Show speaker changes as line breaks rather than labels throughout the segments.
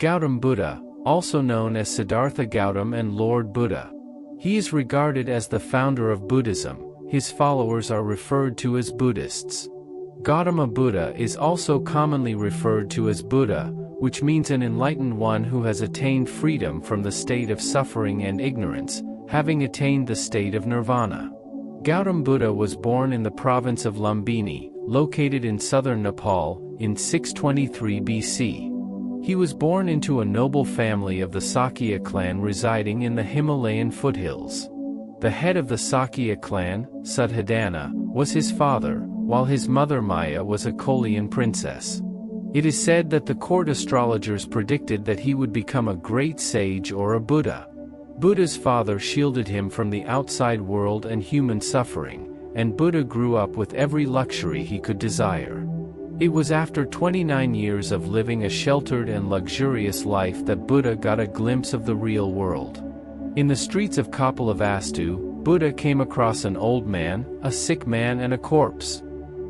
Gautam Buddha, also known as Siddhartha Gautam and Lord Buddha. He is regarded as the founder of Buddhism. His followers are referred to as Buddhists. Gautama Buddha is also commonly referred to as Buddha, which means an enlightened one who has attained freedom from the state of suffering and ignorance, having attained the state of nirvana. Gautam Buddha was born in the province of Lumbini, located in southern Nepal, in 623 BC. He was born into a noble family of the Sakya clan residing in the Himalayan foothills. The head of the Sakya clan, Suddhodana, was his father, while his mother Maya was a Kolian princess. It is said that the court astrologers predicted that he would become a great sage or a Buddha. Buddha's father shielded him from the outside world and human suffering, and Buddha grew up with every luxury he could desire. It was after 29 years of living a sheltered and luxurious life that Buddha got a glimpse of the real world. In the streets of Kapilavastu, Buddha came across an old man, a sick man and a corpse.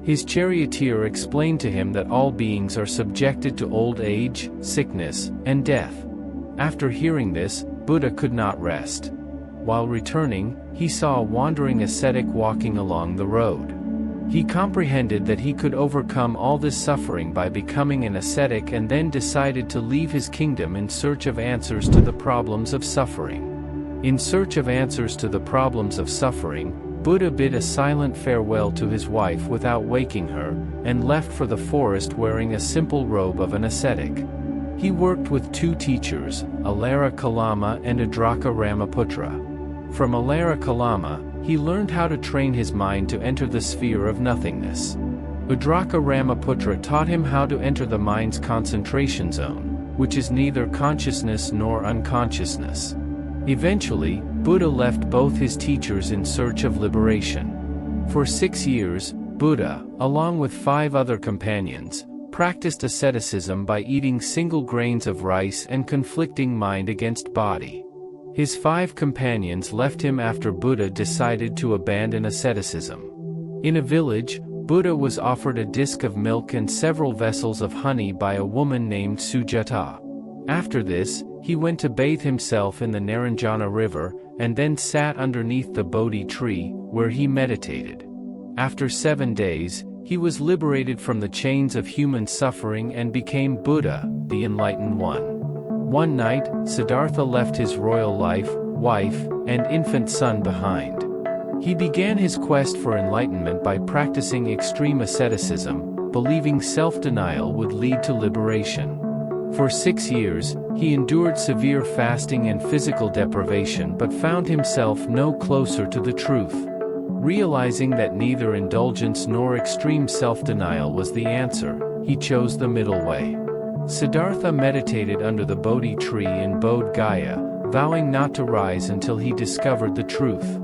His charioteer explained to him that all beings are subjected to old age, sickness, and death. After hearing this, Buddha could not rest. While returning, he saw a wandering ascetic walking along the road. He comprehended that he could overcome all this suffering by becoming an ascetic and then decided to leave his kingdom in search of answers to the problems of suffering. In search of answers to the problems of suffering, Buddha bid a silent farewell to his wife without waking her, and left for the forest wearing a simple robe of an ascetic. He worked with two teachers, Alara Kalama and Adraka Ramaputra. From Alara Kalama, he learned how to train his mind to enter the sphere of nothingness. Adraka Ramaputra taught him how to enter the mind's concentration zone, which is neither consciousness nor unconsciousness. Eventually, Buddha left both his teachers in search of liberation. For 6 years, Buddha, along with 5 other companions, practiced asceticism by eating single grains of rice and conflicting mind against body. His 5 companions left him after Buddha decided to abandon asceticism. In a village, Buddha was offered a disk of milk and several vessels of honey by a woman named Sujata. After this, he went to bathe himself in the Naranjana river, and then sat underneath the Bodhi tree, where he meditated. After 7 days, he was liberated from the chains of human suffering and became Buddha, the Enlightened One. One night, Siddhartha left his royal life, wife, and infant son behind. He began his quest for enlightenment by practicing extreme asceticism, believing self-denial would lead to liberation. For 6 years, he endured severe fasting and physical deprivation but found himself no closer to the truth. Realizing that neither indulgence nor extreme self-denial was the answer, he chose the middle way. Siddhartha meditated under the Bodhi tree in Bodh Gaya, vowing not to rise until he discovered the truth.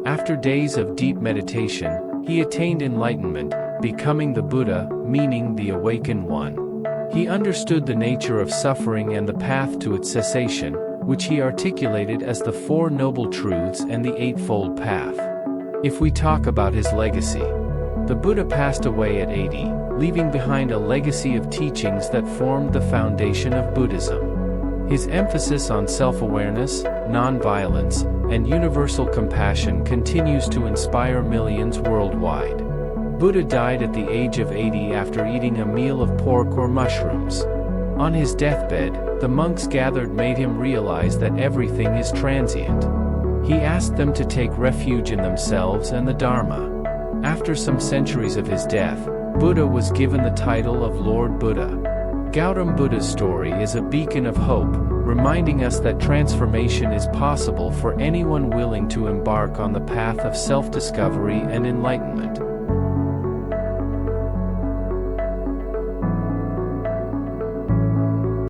After days of deep meditation, he attained enlightenment, becoming the Buddha, meaning the awakened one. He understood the nature of suffering and the path to its cessation, which he articulated as the 4 Noble Truths and the Eightfold Path. If we talk about his legacy, the Buddha passed away at 80, leaving behind a legacy of teachings that formed the foundation of Buddhism. His emphasis on self-awareness, non-violence, and universal compassion continues to inspire millions worldwide. Buddha died at the age of 80 after eating a meal of pork or mushrooms. On his deathbed, the monks gathered made him realize that everything is transient. He asked them to take refuge in themselves and the Dharma. After some centuries of his death, Buddha was given the title of Lord Buddha. Gautam Buddha's story is a beacon of hope, reminding us that transformation is possible for anyone willing to embark on the path of self-discovery and enlightenment.